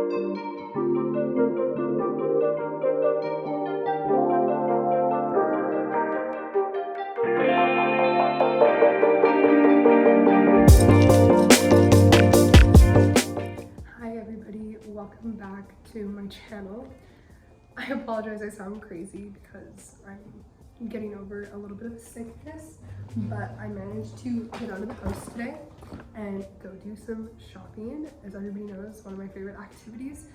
Welcome back to my channel. I apologize, I sound crazy because I'm getting over a little bit of a sickness, but I managed to get out of the house today and go do some shopping. As everybody knows, one of my favorite activities.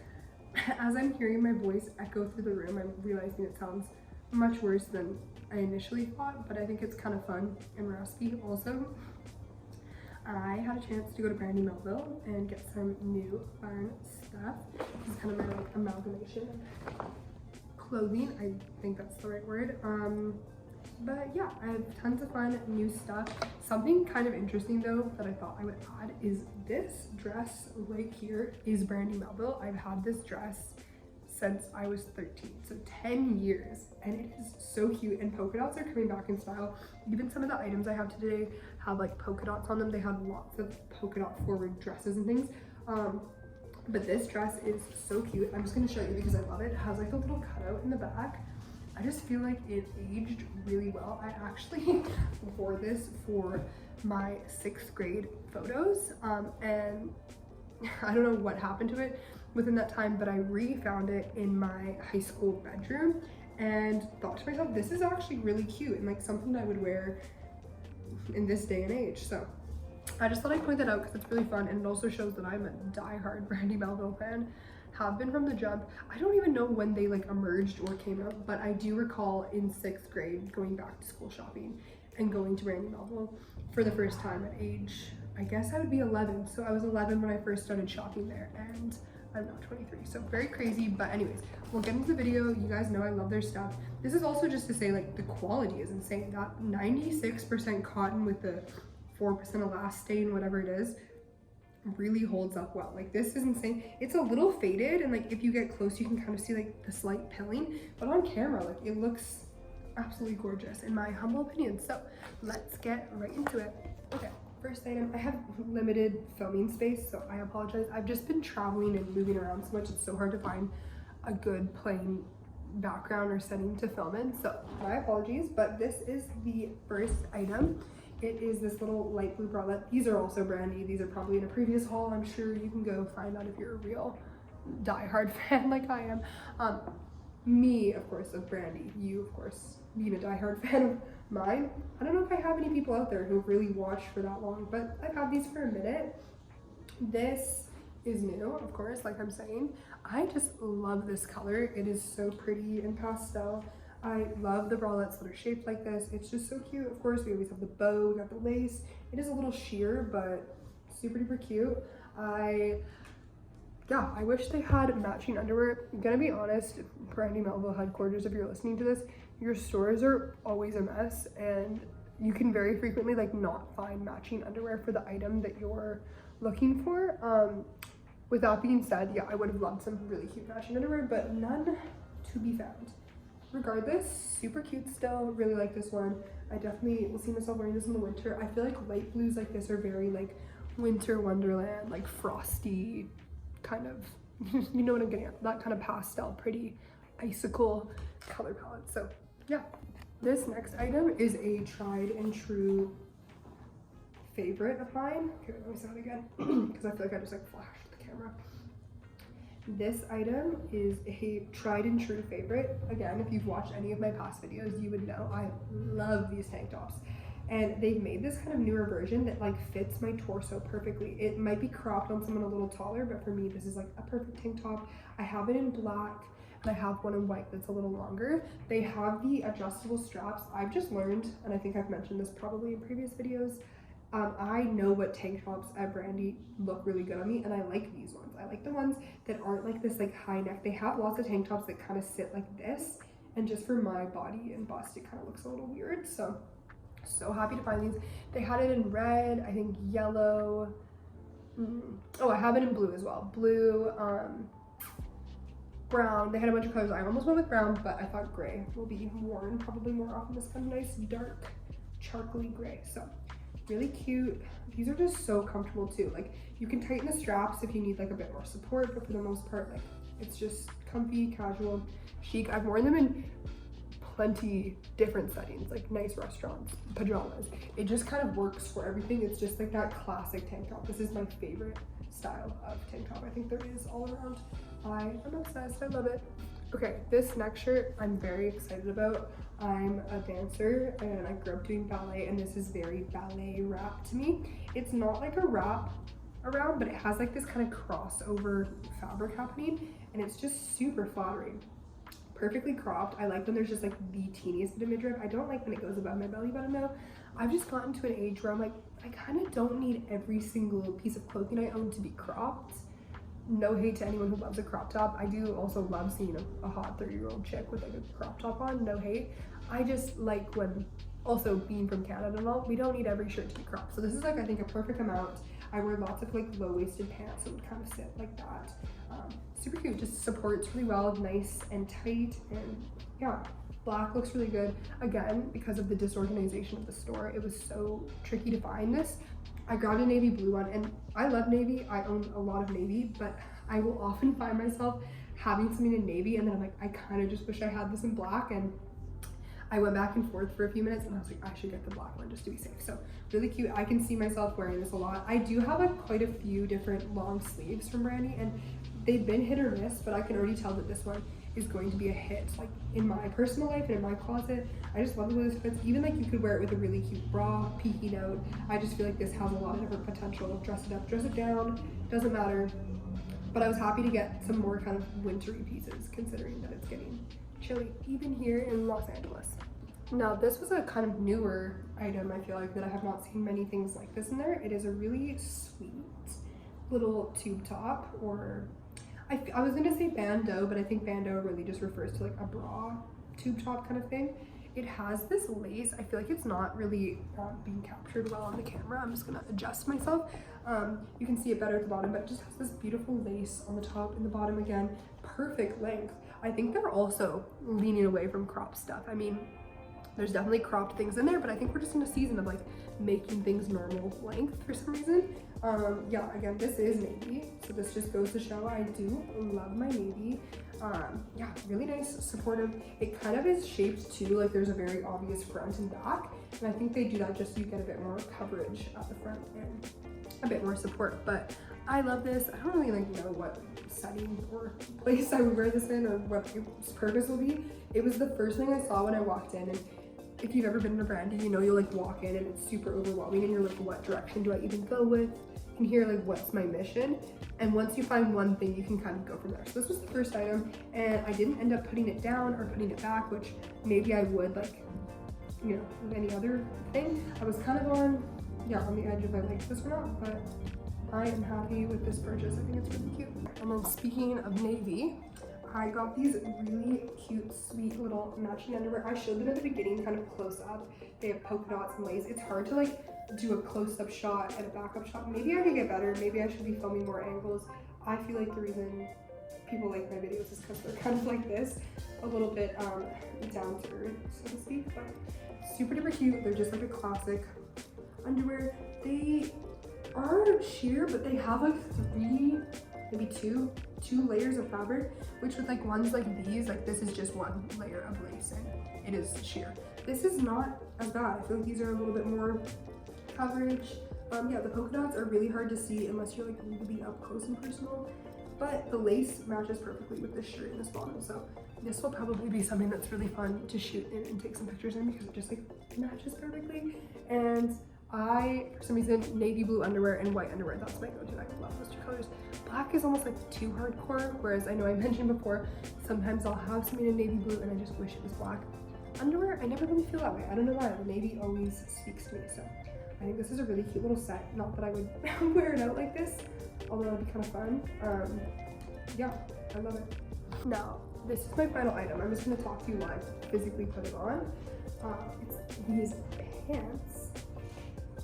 As I'm hearing my voice echo through the room, I'm realizing it sounds much worse than I initially thought, but I think it's kind of fun and raspy also. I had a chance to go to Brandy Melville and get some new fun stuff. This is kind of my like amalgamation of clothing. I think that's the right word. But yeah, I have tons of fun new stuff. Something kind of interesting though that I thought I would add is this dress right here is Brandy Melville. I've had this dress since I was 13, so 10 years, and it is so cute, and polka dots are coming back in style. Even some of the items I have today have like polka dots on them. They have lots of polka dot forward dresses and things, but this dress is so cute. I'm just going to show you because I love it. It has like a little cutout in the back. I just feel like it aged really well. I actually wore this for my 6th grade photos, and I don't know what happened to it within that time, but I re-found it in my high school bedroom and thought to myself, this is actually really cute and like something I would wear in this day and age. So I just thought I'd point that out because it's really fun, and it also shows that I'm a die-hard Brandy Melville fan. Have been from the jump. I don't even know when they like emerged or came out, but I do recall in 6th grade going back to school shopping and going to Brandy Melville for the first time at age, I guess I would be 11. So I was 11 when I first started shopping there, and I'm now 23, so very crazy. But anyways, we'll get into the video. You guys know I love their stuff. This is also just to say like the quality is insane. That 96% cotton with the 4% elastane, whatever it is, really holds up well. Like this is insane. It's a little faded, and like if you get close you can kind of see like the slight pilling, but on camera like it looks absolutely gorgeous in my humble opinion. So let's get right into it. Okay, first item. I have limited filming space, so I apologize. I've just been traveling and moving around so much, it's so hard to find a good plain background or setting to film in, so my apologies. But this is the first item. It is this little light blue bralette. These are also Brandy. These are probably in a previous haul. I'm sure you can go find out if you're a real diehard fan like I am. Me, of course, of Brandy. You, of course, being a diehard fan of mine. I don't know if I have any people out there who've really watched for that long, but I've had these for a minute. This is new, of course, like I'm saying. I just love this color. It is so pretty and pastel. I love the bralettes that are shaped like this. It's just so cute. Of course, we always have the bow, we got the lace. It is a little sheer, but super duper cute. I wish they had matching underwear. I'm gonna be honest, Brandy Melville headquarters, if you're listening to this, your stores are always a mess, and you can very frequently like not find matching underwear for the item that you're looking for. With that being said, yeah, I would have loved some really cute matching underwear, but none to be found. Regardless, super cute still. Really like this one. I definitely will see myself wearing this in the winter. I feel like light blues like this are very like winter wonderland, like frosty kind of, you know what I'm getting at, that kind of pastel, pretty icicle color palette. So yeah, this next item is a tried and true favorite of mine. Okay, let me say that again because I feel like I just like flashed the camera. This item is a tried and true favorite. Again, if you've watched any of my past videos, you would know I love these tank tops. And they've made this kind of newer version that like fits my torso perfectly. It might be cropped on someone a little taller, but for me, this is like a perfect tank top. I have it in black, and I have one in white that's a little longer. They have the adjustable straps. I've just learned, and I think I've mentioned this probably in previous videos, I know what tank tops at Brandy look really good on me, and I like these ones. I like the ones that aren't like this like high neck. They have lots of tank tops that kind of sit like this, and just for my body and bust, it kind of looks a little weird. So happy to find these. They had it in red, I think yellow. Oh, I have it in blue as well. Blue, brown. They had a bunch of colors. I almost went with brown, but I thought gray will be worn probably more often. This kind of nice dark charcoaly gray. So really cute. These are just so comfortable too. Like you can tighten the straps if you need like a bit more support, but for the most part, like it's just comfy, casual, chic. I've worn them in plenty different settings, like nice restaurants, pajamas. It just kind of works for everything. It's just like that classic tank top. This is my favorite style of tank top I think there is all around. I am obsessed. I love it. Okay, this next shirt I'm very excited about. I'm a dancer and I grew up doing ballet, and this is very ballet wrap to me. It's not like a wrap around, but it has like this kind of crossover fabric happening, and it's just super flattering. Perfectly cropped. I like when there's just like the teeniest bit of midriff. I don't like when it goes above my belly button though. I've just gotten to an age where I'm like, I kind of don't need every single piece of clothing I own to be cropped. No hate to anyone who loves a crop top. I do also love seeing a hot 30-year-old chick with like a crop top on. No hate. I just like when, also being from Canada and all, we don't need every shirt to be cropped. So this is like, I think, a perfect amount. I wear lots of like low-waisted pants that would kind of sit like that. Super cute, just supports really well, nice and tight, and yeah, black looks really good. Again, because of the disorganization of the store, it was so tricky to find this. I grabbed a navy blue one, and I love navy. I own a lot of navy, but I will often find myself having something in navy, and then I'm like, I kind of just wish I had this in black, and I went back and forth for a few minutes, and I was like, I should get the black one just to be safe. So really cute. I can see myself wearing this a lot. I do have like quite a few different long sleeves from Brandy, and they've been hit or miss, but I can already tell that this one is going to be a hit, like in my personal life and in my closet. I just love the way this fits. Even like you could wear it with a really cute bra, peeking out. I just feel like this has a lot of different potential. Dress it up, dress it down, doesn't matter. But I was happy to get some more kind of wintry pieces, considering that it's getting chilly even here in Los Angeles. Now this was a kind of newer item, I feel like, that I have not seen many things like this in there. It is a really sweet little tube top, or I was gonna say bandeau, but I think bandeau really just refers to like a bra tube top kind of thing. It has this lace. I feel like it's not really being captured well on the camera. I'm just gonna adjust myself. You can see it better at the bottom, but it just has this beautiful lace on the top and the bottom. Again, perfect length. I think they're also leaning away from crop stuff. I mean, there's definitely cropped things in there, but I think we're just in a season of like making things normal length for some reason. Yeah, again, this is navy, so this just goes to show I do love my navy. Yeah, really nice, supportive. It kind of is shaped too, like there's a very obvious front and back, and I think they do that just so you get a bit more coverage at the front and a bit more support. But I love this. I don't really like know what setting or place I would wear this in or what its purpose will be. It was the first thing I saw when I walked in, and if you've ever been to Brandy, you know you'll like walk in and it's super overwhelming and you're like, what direction do I even go with? And here, like, what's my mission? And once you find one thing, you can kind of go from there. So this was the first item, and I didn't end up putting it down or putting it back, which maybe I would, like, you know, with any other thing. I was kind of on the edge of I like this or not, but I am happy with this purchase. I think it's really cute. And then speaking of navy, I got these really cute, sweet little matching underwear. I showed them at the beginning, kind of close up. They have polka dots and lace. It's hard to like do a close-up shot and a backup shot. Maybe I could get better. Maybe I should be filming more angles. I feel like the reason people like my videos is because they're kind of like this, a little bit down to earth, so to speak, but super duper cute. They're just like a classic underwear. They are sheer, but they have like maybe two layers of fabric, which with like ones like these, like this is just one layer of lace and it is sheer. This is not as bad. I feel like these are a little bit more coverage. Yeah, the polka dots are really hard to see unless you're like really up close and personal, but the lace matches perfectly with this shirt and this bottom, so this will probably be something that's really fun to shoot in and take some pictures in because it just like matches perfectly. And I, for some reason, navy blue underwear and white underwear, that's my go-to. I love those two colors. Black is almost like too hardcore, whereas I know I mentioned before, sometimes I'll have something in navy blue and I just wish it was black. Underwear, I never really feel that way. I don't know why, the navy always speaks to me, so I think this is a really cute little set. Not that I would wear it out like this, although that'd be kind of fun. Yeah, I love it. Now, this is my final item. I'm just gonna talk to you while I physically put it on. It's these pants.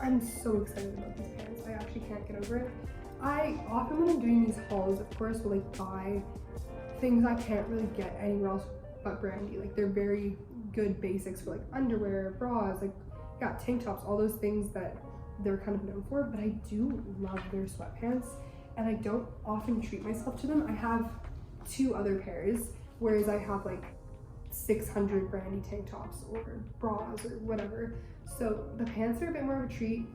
I'm so excited about these pants. I actually can't get over it. I often, when I'm doing these hauls, of course, will like buy things I can't really get anywhere else but Brandy. Like they're very good basics for like underwear, bras, like yeah, tank tops, all those things that they're kind of known for, but I do love their sweatpants, and I don't often treat myself to them. I have 2 other pairs, whereas I have like 600 Brandy tank tops or bras or whatever. So the pants are a bit more of a treat.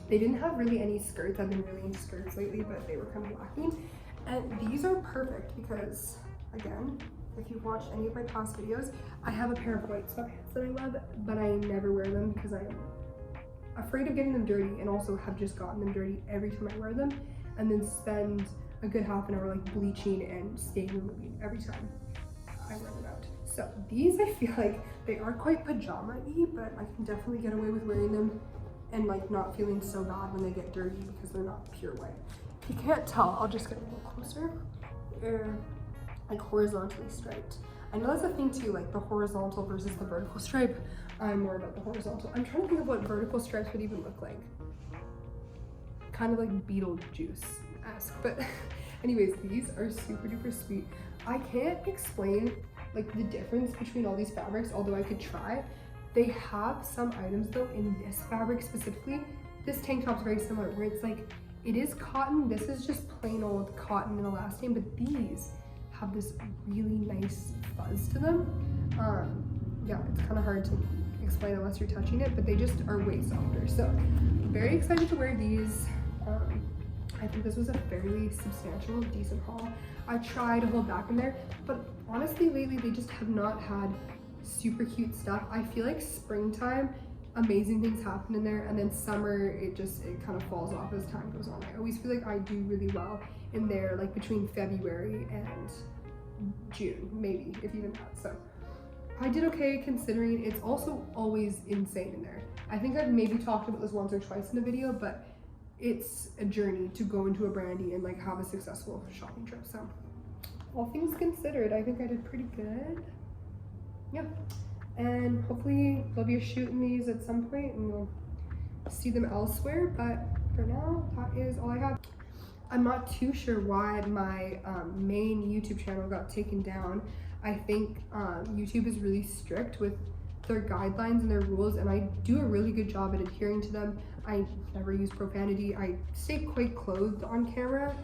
They didn't have really any skirts. I've been really into skirts lately, but they were kind of lacking. And these are perfect because, again, if you've watched any of my past videos, I have a pair of white sweatpants that I love, but I never wear them because I'm afraid of getting them dirty, and also have just gotten them dirty every time I wear them, and then spend a good half an hour like bleaching and stain removing every time I wear them out. So these, I feel like they are quite pajama-y, but I can definitely get away with wearing them and like not feeling so bad when they get dirty because they're not pure white. If you can't tell, I'll just get a little closer. They're like horizontally striped. I know that's a thing too, like the horizontal versus the vertical stripe. I'm more about the horizontal. I'm trying to think of what vertical stripes would even look like. Kind of like Beetlejuice-esque, but anyways, these are super duper sweet. I can't explain like the difference between all these fabrics, although I could try. They have some items though in this fabric specifically. This tank top's very similar, where it's like, it is cotton, this is just plain old cotton and elastane, but these have this really nice fuzz to them. Yeah, it's kind of hard to explain unless you're touching it, but they just are way softer. So very excited to wear these. I think this was a fairly substantial, decent haul. I try to hold back in there, but honestly lately they just have not had super cute stuff. I feel like springtime, amazing things happen in there, and then summer, it kind of falls off as time goes on. I always feel like I do really well in there, like between February and June, maybe, if even that. So I did okay considering. It's also always insane in there. I think I've maybe talked about this once or twice in a video, but it's a journey to go into a Brandy and like have a successful shopping trip. So all things considered, I think I did pretty good. Yeah, and hopefully they'll be shooting these at some point and you'll see them elsewhere, but for now, that is all I have. I'm not too sure why my main YouTube channel got taken down. I think YouTube is really strict with their guidelines and their rules, and I do a really good job at adhering to them. I never use profanity. I stay quite clothed on camera,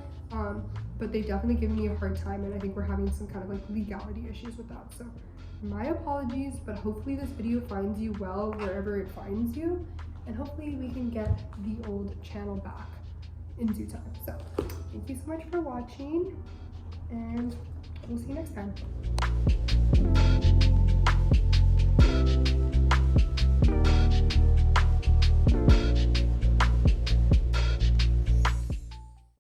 but they definitely give me a hard time, and I think we're having some kind of like legality issues with that. So my apologies, but hopefully this video finds you well wherever it finds you, and hopefully we can get the old channel back in due time. So thank you so much for watching, and we'll see you next time.